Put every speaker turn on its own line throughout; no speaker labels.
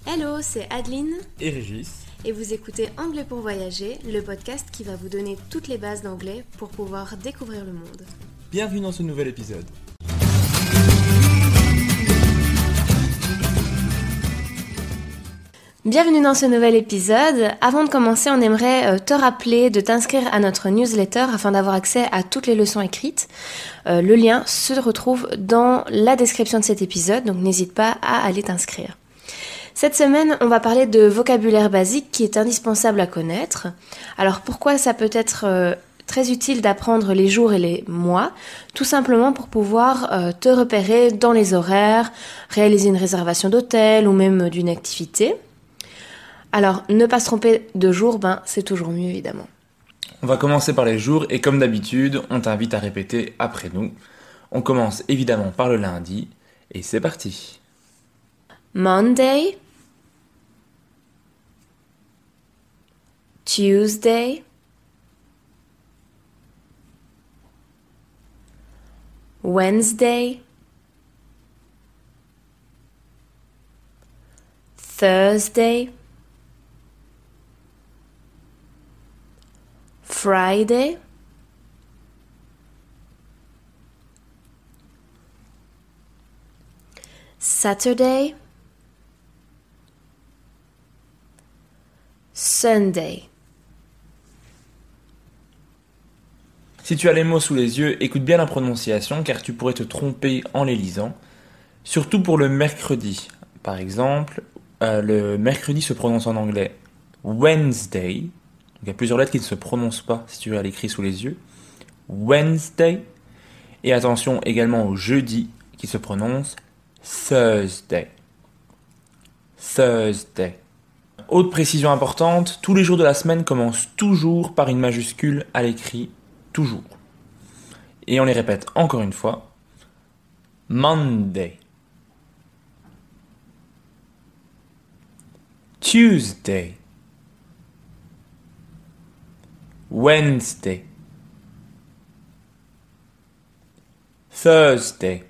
Hello, c'est Adeline
et Régis.
Et vous écoutez Anglais pour voyager, le podcast qui va vous donner toutes les bases d'anglais pour pouvoir découvrir le monde.
Bienvenue dans ce nouvel épisode.
Bienvenue dans ce nouvel épisode. Avant de commencer, on aimerait te rappeler de t'inscrire à notre newsletter afin d'avoir accès à toutes les leçons écrites. Le lien se retrouve dans la description de cet épisode, donc n'hésite pas à aller t'inscrire. Cette semaine, on va parler de vocabulaire basique qui est indispensable à connaître. Alors pourquoi ça peut être très utile d'apprendre les jours et les mois? Tout simplement pour pouvoir te repérer dans les horaires, réaliser une réservation d'hôtel ou même d'une activité. Alors, ne pas se tromper de jour, c'est toujours mieux évidemment.
On va commencer par les jours et comme d'habitude, on t'invite à répéter après nous. On commence évidemment par le lundi et c'est parti.
Monday, Tuesday, Wednesday, Thursday, Friday, Saturday, Sunday.
Si tu as les mots sous les yeux, écoute bien la prononciation car tu pourrais te tromper en les lisant. Surtout pour le mercredi. Par exemple, le mercredi se prononce en anglais Wednesday. Donc, il y a plusieurs lettres qui ne se prononcent pas si tu as l'écrit sous les yeux. Wednesday. Et attention également au jeudi qui se prononce Thursday. Thursday. Autre précision importante, tous les jours de la semaine commencent toujours par une majuscule à l'écrit. Toujours. Et on les répète encore une fois. Monday. Tuesday. Wednesday. Thursday.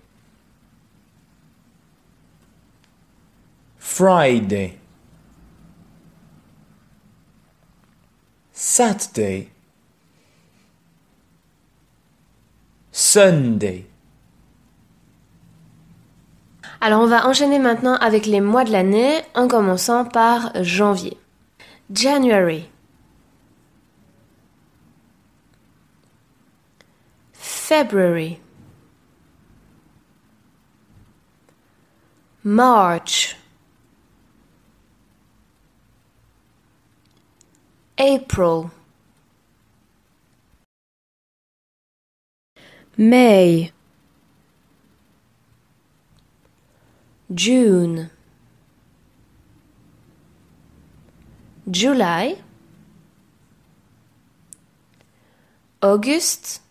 Friday. Saturday. Sunday.
Alors on va enchaîner maintenant avec les mois de l'année en commençant par janvier. January, February, March, April, May, June, July, August,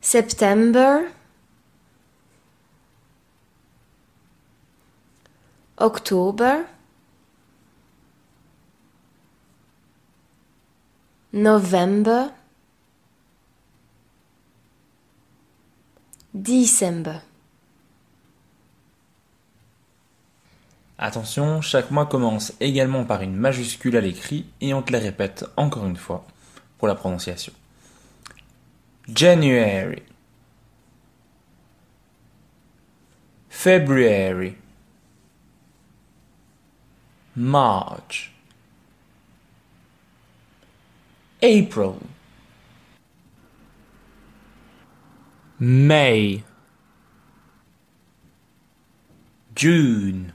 September, October, November, December.
Attention, chaque mois commence également par une majuscule à l'écrit et on te les répète encore une fois pour la prononciation. January, February, March, April, May, June,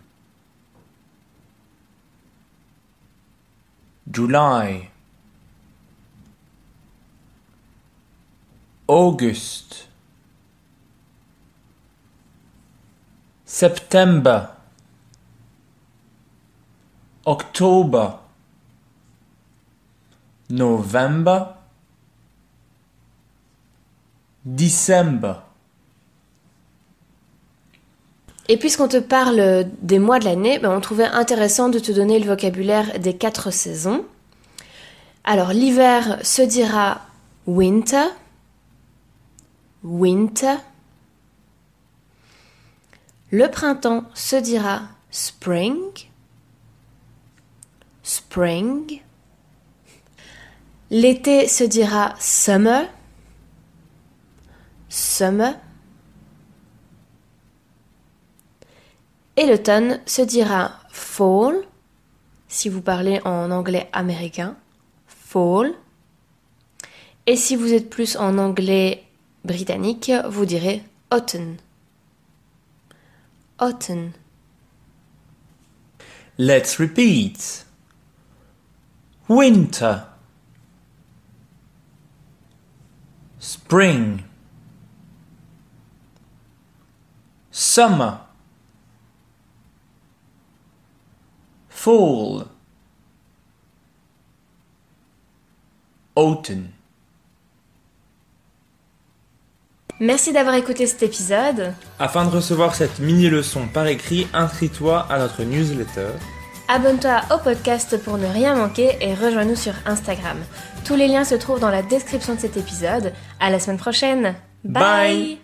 July, August, September, October, November, December.
Et puisqu'on te parle des mois de l'année, on trouvait intéressant de te donner le vocabulaire des 4 saisons. Alors l'hiver se dira winter, winter. Le printemps se dira spring. Spring. L'été se dira summer. Summer. Et l'automne se dira fall, si vous parlez en anglais américain, fall. Et si vous êtes plus en anglais britannique, vous direz autumn. Autumn.
Let's repeat. Winter. Spring. Summer. Fall. Autumn.
Merci d'avoir écouté cet épisode.
Afin de recevoir cette mini-leçon par écrit, inscris-toi à notre newsletter.
Abonne-toi au podcast pour ne rien manquer et rejoins-nous sur Instagram. Tous les liens se trouvent dans la description de cet épisode. À la semaine prochaine. Bye.